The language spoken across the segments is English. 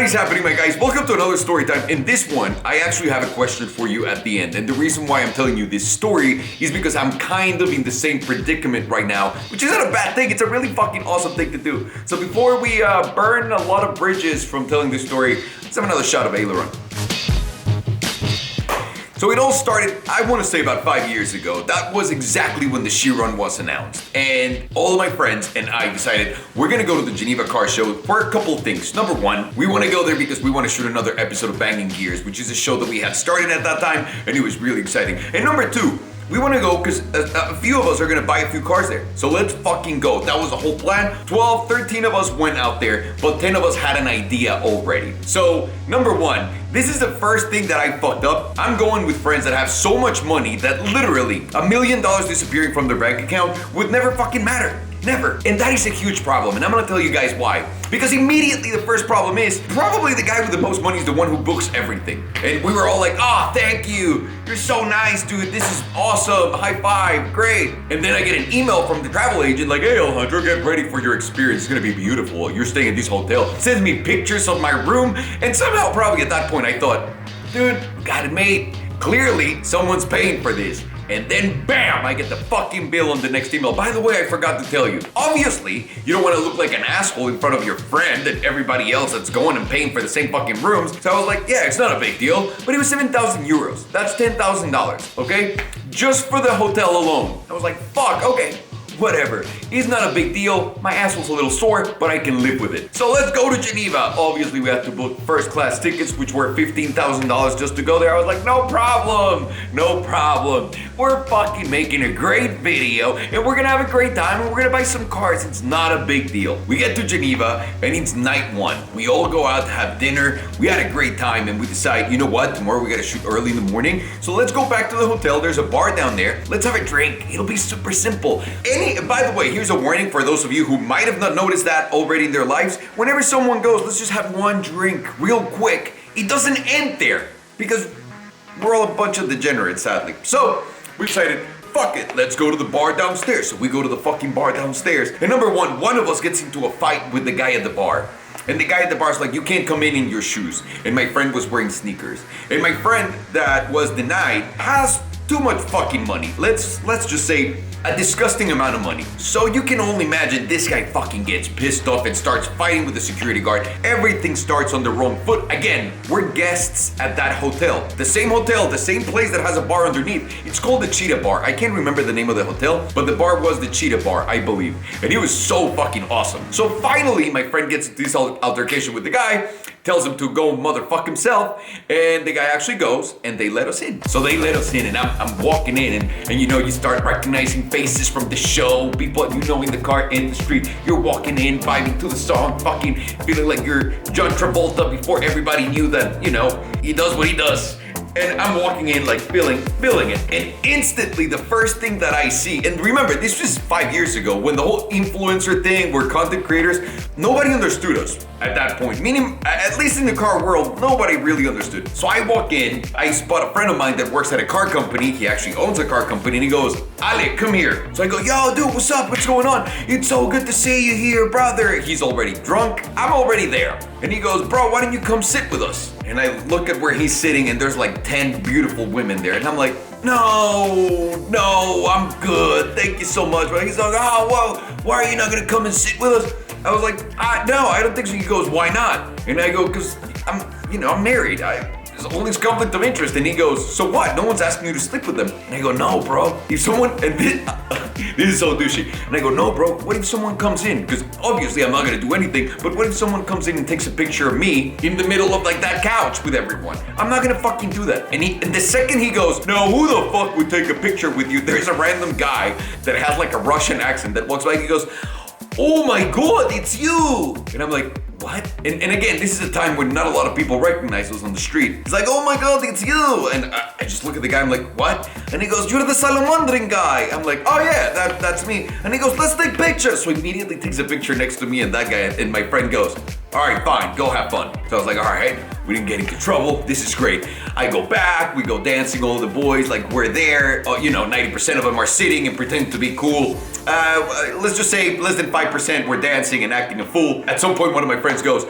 is happening, my guys? Welcome to another story time. In this one, I actually have a question for you at the end. And the reason why I'm telling you this story is because I'm kind of in the same predicament right now, which isn't a bad thing. It's a really fucking awesome thing to do. So before we burn a lot of bridges from telling this story, let's have another shot of aileron. So it all started, I want to say about 5 years ago. That was exactly when the She Run was announced. And all of my friends and I decided we're going to go to the Geneva Car Show for a couple of things. Number one, we want to go there because we want to shoot another episode of Banging Gears, which is a show that we had started at that time, and it was really exciting. And number two, we want to go because a few of us are going to buy a few cars there. So let's fucking go. That was the whole plan. 12, 13 of us went out there, but 10 of us had an idea already. So number one, this is the first thing that I fucked up. I'm going with friends that have so much money that literally $1 million disappearing from their bank account would never fucking matter. Never. And that is a huge problem. And I'm gonna tell you guys why. Because immediately the first problem is probably the guy with the most money is the one who books everything. And we were all like, oh, thank you. You're so nice, dude. This is awesome. High five. Great. And then I get an email from the travel agent like, hey, Alejandro, get ready for your experience. It's gonna be beautiful. You're staying at this hotel. Sends me pictures of my room. And somehow probably at that point I thought, dude, got it made. Clearly someone's paying for this. And then bam, I get the fucking bill on the next email. By the way, I forgot to tell you. Obviously, you don't want to look like an asshole in front of your friend and everybody else that's going and paying for the same fucking rooms. So I was like, yeah, it's not a big deal. But it was 7,000 euros. That's $10,000, okay? Just for the hotel alone. I was like, fuck, okay. Whatever. It's not a big deal. My ass was a little sore, but I can live with it. So let's go to Geneva. Obviously, we had to book first class tickets, which were $15,000 just to go there. I was like, no problem. No problem. We're fucking making a great video, and we're gonna have a great time, and we're gonna buy some cars. It's not a big deal. We get to Geneva, and it's night one. We all go out to have dinner. We had a great time, and we decide, you know what? Tomorrow we gotta shoot early in the morning. So let's go back to the hotel. There's a bar down there. Let's have a drink. It'll be super simple. By the way, here's a warning for those of you who might have not noticed that already in their lives. Whenever someone goes, let's just have one drink real quick, it doesn't end there because we're all a bunch of degenerates, sadly. So we decided, fuck it, let's go to the bar downstairs. So we go to the fucking bar downstairs. And number one of us gets into a fight with the guy at the bar. And the guy at the bar's like, you can't come in your shoes. And my friend was wearing sneakers. And my friend that was denied has too much fucking money. Let's just say a disgusting amount of money. So you can only imagine this guy fucking gets pissed off and starts fighting with the security guard. Everything starts on the wrong foot. Again, we're guests at that hotel. The same place that has a bar underneath. It's called the Cheetah Bar. I can't remember the name of the hotel, but the bar was the Cheetah Bar, I believe. And it was so fucking awesome. So finally, my friend gets into this altercation with the guy, tells him to go motherfuck himself, and the guy actually goes, and they let us in. So they let us in, and I'm walking in, and you know, you start recognizing faces from the show, people you know in the car, in the street. You're walking in, vibing to the song, fucking feeling like you're John Travolta before everybody knew that, you know, he does what he does. And I'm walking in like feeling it. And instantly the first thing that I see, and remember, this was 5 years ago when the whole influencer thing, we're content creators, nobody understood us at that point. Meaning, at least in the car world, nobody really understood. So I walk in, I spot a friend of mine that works at a car company. He actually owns a car company, and he goes, Ale, come here. So I go, yo, dude, what's up? What's going on? It's so good to see you here, brother. He's already drunk. I'm already there. And he goes, bro, why don't you come sit with us? And I look at where he's sitting, and there's like 10 beautiful women there. And I'm like, no, I'm good. Thank you so much. But he's like, oh, well, why are you not gonna come and sit with us? I was like, no, I don't think so. He goes, why not? And I go, because I'm married. There's all this conflict of interest. And he goes, so what? No one's asking you to sleep with them. And I go, no, bro. If someone, and this is so douchey. And I go, no, bro, what if someone comes in? Because obviously I'm not gonna do anything, but what if someone comes in and takes a picture of me in the middle of like that couch with everyone? I'm not gonna fucking do that. And the second he goes, no, who the fuck would take a picture with you? There's a random guy that has like a Russian accent that walks by, he goes, oh my God, it's you. And I'm like, what? And again, this is a time when not a lot of people recognize us on the street. It's like, oh my God, it's you. And I just look at the guy, I'm like, what? And he goes, you're the salamandering guy. I'm like, oh yeah, that's me. And he goes, let's take pictures. So he immediately takes a picture next to me and that guy, and my friend goes, all right, fine, go have fun. So I was like, all right, we didn't get into trouble. This is great. I go back, we go dancing, all the boys, like we're there. 90% of them are sitting and pretending to be cool. Let's just say less than 5% were dancing and acting a fool. At some point, one of my friends goes,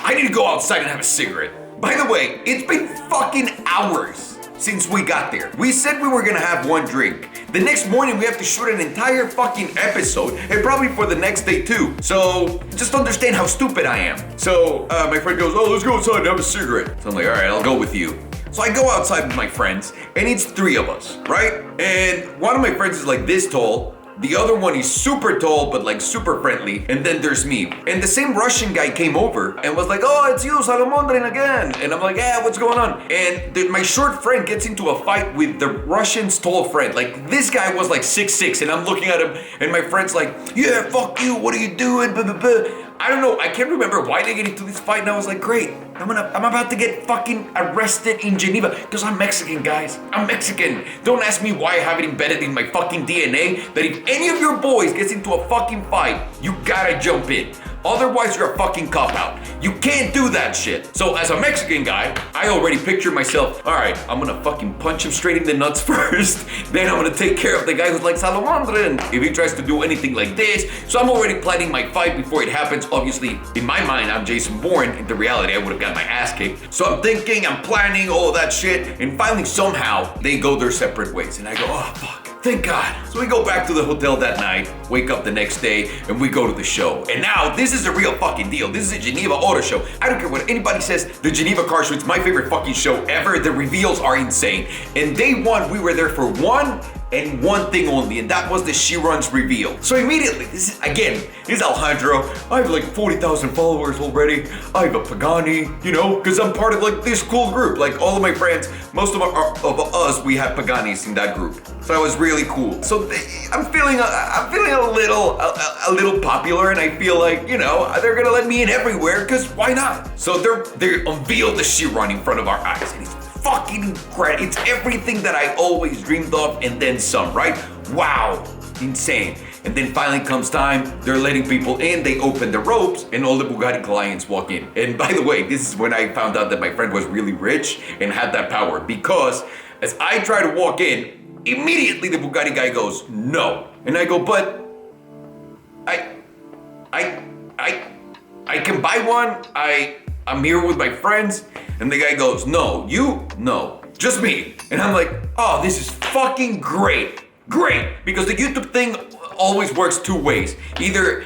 I need to go outside and have a cigarette. By the way, it's been fucking hours since we got there. We said we were gonna have one drink. The next morning we have to shoot an entire fucking episode, and probably for the next day too. So just understand how stupid I am. So my friend goes, oh, let's go outside and have a cigarette. So I'm like, all right, I'll go with you. So I go outside with my friends, and it's 3 of us, right? And one of my friends is like this tall. The other one is super tall, but like super friendly. And then there's me. And the same Russian guy came over and was like, oh, it's you, Salomondrin again. And I'm like, yeah, what's going on? And my short friend gets into a fight with the Russian's tall friend. Like, this guy was like 6'6", and I'm looking at him, and my friend's like, yeah, fuck you, what are you doing? Blah, blah, blah. I don't know, I can't remember why they get into this fight, and I was like, great, I'm about to get fucking arrested in Geneva, because I'm Mexican, guys. I'm Mexican. Don't ask me why I have it embedded in my fucking DNA that if any of your boys gets into a fucking fight, you gotta jump in. Otherwise, you're a fucking cop-out. You can't do that shit. So as a Mexican guy, I already picture myself, all right, I'm gonna fucking punch him straight in the nuts first. Then I'm gonna take care of the guy who's like Salomondrin if he tries to do anything like this. So I'm already planning my fight before it happens. Obviously, in my mind, I'm Jason Bourne. In the reality, I would have got my ass kicked. So I'm thinking, I'm planning all of that shit. And finally, somehow, they go their separate ways. And I go, oh, fuck. Thank God. So we go back to the hotel that night, wake up the next day, and we go to the show. And now, this is a real fucking deal. This is a Geneva Auto Show. I don't care what anybody says. The Geneva Car Show, it's my favorite fucking show ever. The reveals are insane. And day one, we were there for one thing only, and that was the She Runs reveal. So immediately, this is Alejandro. I have like 40,000 followers already. I have a Pagani, you know, because I'm part of like this cool group. Like all of my friends, most of us, we have Paganis in that group. So that was really cool. So I'm feeling a little popular, and I feel like, you know, they're gonna let me in everywhere, because why not? So they unveiled the She Run in front of our eyes, and it's fucking incredible. It's everything that I always dreamed of and then some, right? Wow, insane. And then finally comes time, they're letting people in, they open the ropes, and all the Bugatti clients walk in. And by the way, this is when I found out that my friend was really rich and had that power, because as I try to walk in, immediately the Bugatti guy goes, no. And I go, but I can buy one, I'm here with my friends. And the guy goes, no, just me. And I'm like, oh, this is fucking great. Because the YouTube thing always works 2 ways. Either,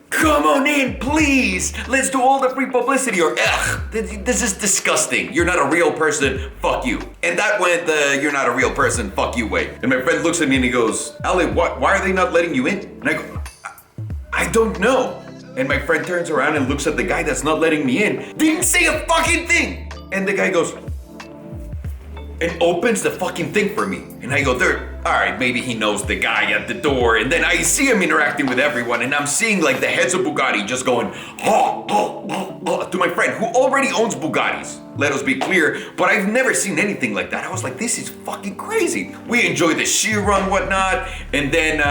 come on in, please, let's do all the free publicity, or, ugh, this is disgusting. You're not a real person, fuck you. And that went the you're not a real person, fuck you way. And my friend looks at me and he goes, Ale, why are they not letting you in? And I go, I don't know. And my friend turns around and looks at the guy that's not letting me in. Didn't say a fucking thing. And the guy goes, and opens the fucking thing for me. And I go, all right, maybe he knows the guy at the door. And then I see him interacting with everyone, and I'm seeing like the heads of Bugatti just going, to my friend who already owns Bugattis. Let us be clear, but I've never seen anything like that. I was like, this is fucking crazy. We enjoy the She Run, whatnot, and then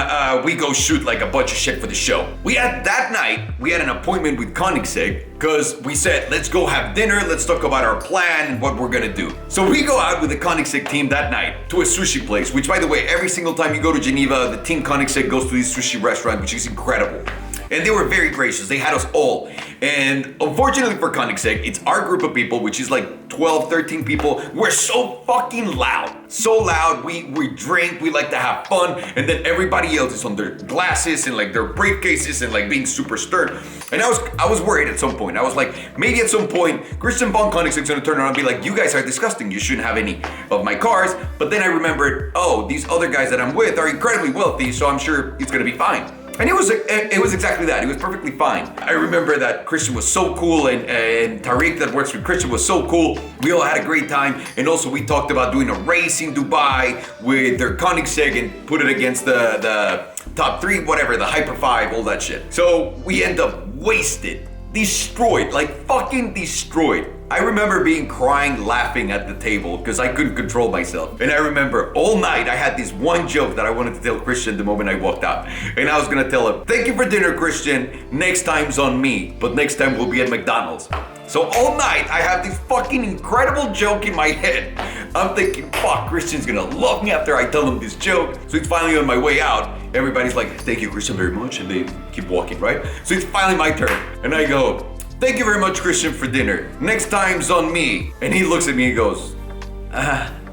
we go shoot like a bunch of shit for the show. That night, we had an appointment with Koenigsegg, because we said, let's go have dinner, let's talk about our plan and what we're gonna do. So we go out with the Koenigsegg team that night to a sushi place, which by the way, every single time you go to Geneva, the team Koenigsegg goes to this sushi restaurant, which is incredible. And they were very gracious. They had us all. And unfortunately for Koenigsegg, it's our group of people, which is like 12, 13 people. We're so fucking loud. So loud. We drink. We like to have fun. And then everybody else is on their glasses and like their briefcases and like being super stern. And I was worried at some point. I was like, maybe at some point, Christian von Koenigsegg's gonna turn around and be like, you guys are disgusting. You shouldn't have any of my cars. But then I remembered, oh, these other guys that I'm with are incredibly wealthy, so I'm sure it's gonna be fine. And it was exactly that. It was perfectly fine. I remember that Christian was so cool, and Tariq that works with Christian was so cool. We all had a great time. And also we talked about doing a race in Dubai with their Koenigsegg and put it against the top 3, whatever, the Hyper 5, all that shit. So we end up wasted, destroyed, like fucking destroyed. I remember crying, laughing at the table because I couldn't control myself. And I remember all night I had this one joke that I wanted to tell Christian the moment I walked out. And I was gonna tell him, thank you for dinner, Christian. Next time's on me, but next time we'll be at McDonald's. So all night I have this fucking incredible joke in my head. I'm thinking, fuck, Christian's gonna love me after I tell him this joke. So it's finally on my way out. Everybody's like, thank you, Christian, very much. And they keep walking, right? So it's finally my turn. And I go, "Thank you very much, Christian, for dinner. Next time's on me." And he looks at me and goes,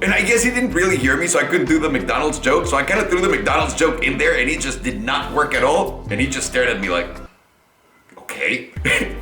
and I guess he didn't really hear me, so I couldn't do the McDonald's joke. So I kind of threw the McDonald's joke in there, and it just did not work at all. And he just stared at me like, okay.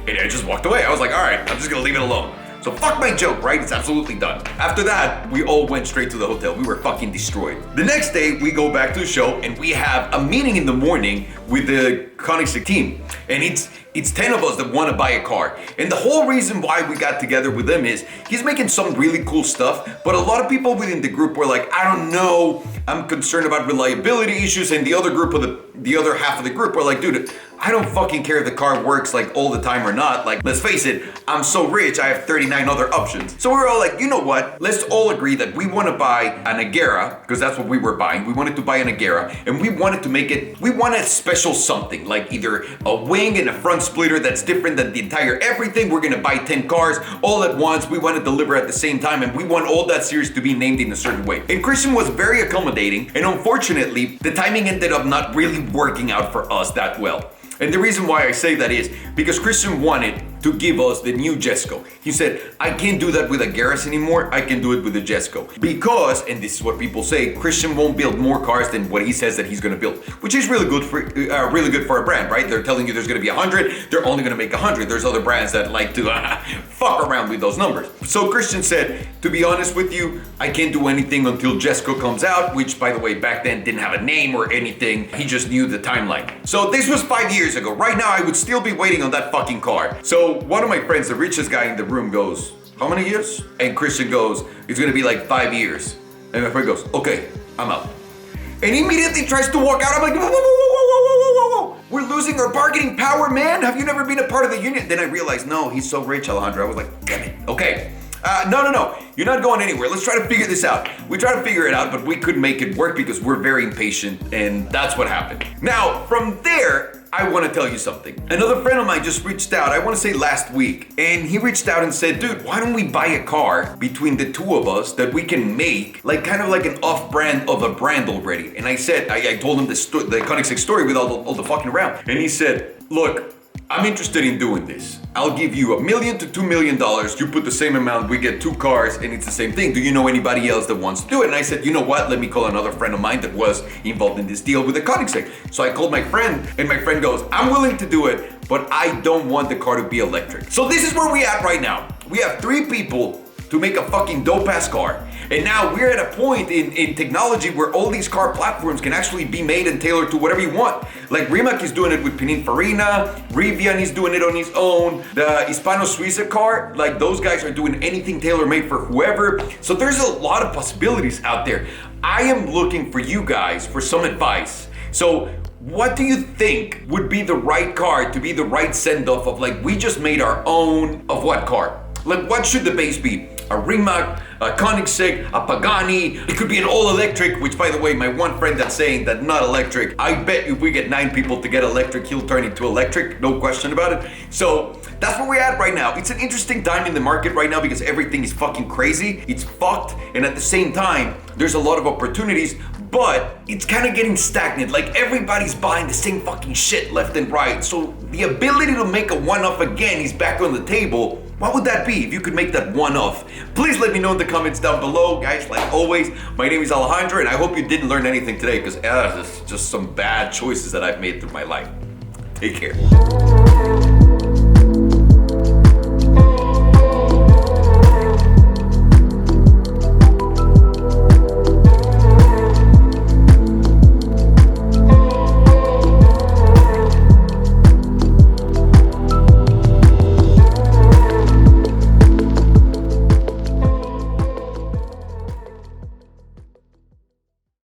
And I just walked away. I was like, all right, I'm just gonna leave it alone. So fuck my joke, right? It's absolutely done. After that, we all went straight to the hotel. We were fucking destroyed. The next day, we go back to the show, and we have a meeting in the morning with the Koenigsegg team. And it's 10 of us that want to buy a car. And the whole reason why we got together with him is he's making some really cool stuff, but a lot of people within the group were like, I don't know, I'm concerned about reliability issues. And the other group of the other half of the group were like, dude, I don't fucking care if the car works like all the time or not. Like, let's face it, I'm so rich, I have 39 other options. So we're all like, you know what? Let's all agree that we want to buy an Agera, because that's what we were buying. We wanted to buy an Agera, and we wanted to make it, we wanted a special something, like either a wing and a front splitter that's different than the entire everything. We're gonna buy 10 cars all at once. We want to deliver at the same time, and we want all that series to be named in a certain way. And Christian was very accommodating, and unfortunately, the timing ended up not really working out for us that well. And the reason why I say that is because Christian wanted to give us the new Jesco. He said, I can't do that with a Garrus anymore, I can do it with the Jesco. Because, and this is what people say, Christian won't build more cars than what he says that he's gonna build. Which is really good for a brand, right? They're telling you there's gonna be 100, they're only gonna make 100. There's other brands that like to fuck around with those numbers. So Christian said, to be honest with you, I can't do anything until Jesco comes out, which by the way, back then didn't have a name or anything. He just knew the timeline. So this was 5 years ago. Right now, I would still be waiting on that fucking car. So one of my friends, the richest guy in the room, goes, how many years? And Christian goes, it's gonna be like 5 years. And my friend goes, okay, I'm out. And he immediately tries to walk out. I'm like, whoa, whoa, whoa, whoa, whoa, whoa, whoa, whoa. We're losing our bargaining power, man. Have you never been a part of the union? Then I realized, no, he's so rich, Alejandro. I was like, damn it, okay. No, you're not going anywhere. Let's try to figure this out. We tried to figure it out, but we couldn't make it work because we're very impatient, and that's what happened. Now, from there, I want to tell you something. Another friend of mine just reached out, I want to say last week, and he reached out and said, dude, why don't we buy a car between the two of us that we can make like kind of like an off-brand of a brand already? And I said, I told him the Koenigsegg story with all the fucking around. And he said, look, I'm interested in doing this. I'll give you $1 million to $2 million. You put the same amount, we get 2 cars, and it's the same thing. Do you know anybody else that wants to do it? And I said, you know what? Let me call another friend of mine that was involved in this deal with the Koenigsegg. So I called my friend, and my friend goes, I'm willing to do it, but I don't want the car to be electric. So this is where we at right now. We have 3 people to make a fucking dope-ass car. And now we're at a point in technology where all these car platforms can actually be made and tailored to whatever you want. Like Rimac is doing it with Pininfarina, Rivian is doing it on his own, the Hispano Suiza car, like those guys are doing anything tailor-made for whoever. So there's a lot of possibilities out there. I am looking for you guys for some advice. So what do you think would be the right car to be the right send-off of like, we just made our own of what car? Like what should the base be? A Rimac, a Koenigsegg, a Pagani. It could be an all-electric, which by the way, my one friend that's saying that not electric, I bet if we get 9 people to get electric, he'll turn into electric, no question about it. So that's where we're at right now. It's an interesting time in the market right now because everything is fucking crazy. It's fucked. And at the same time, there's a lot of opportunities, but it's kind of getting stagnant. Like everybody's buying the same fucking shit left and right. So the ability to make a one-off again is back on the table. What would that be if you could make that one-off? Please let me know in the comments down below. Guys, like always, my name is Alejandro, and I hope you didn't learn anything today because it's just some bad choices that I've made through my life. Take care.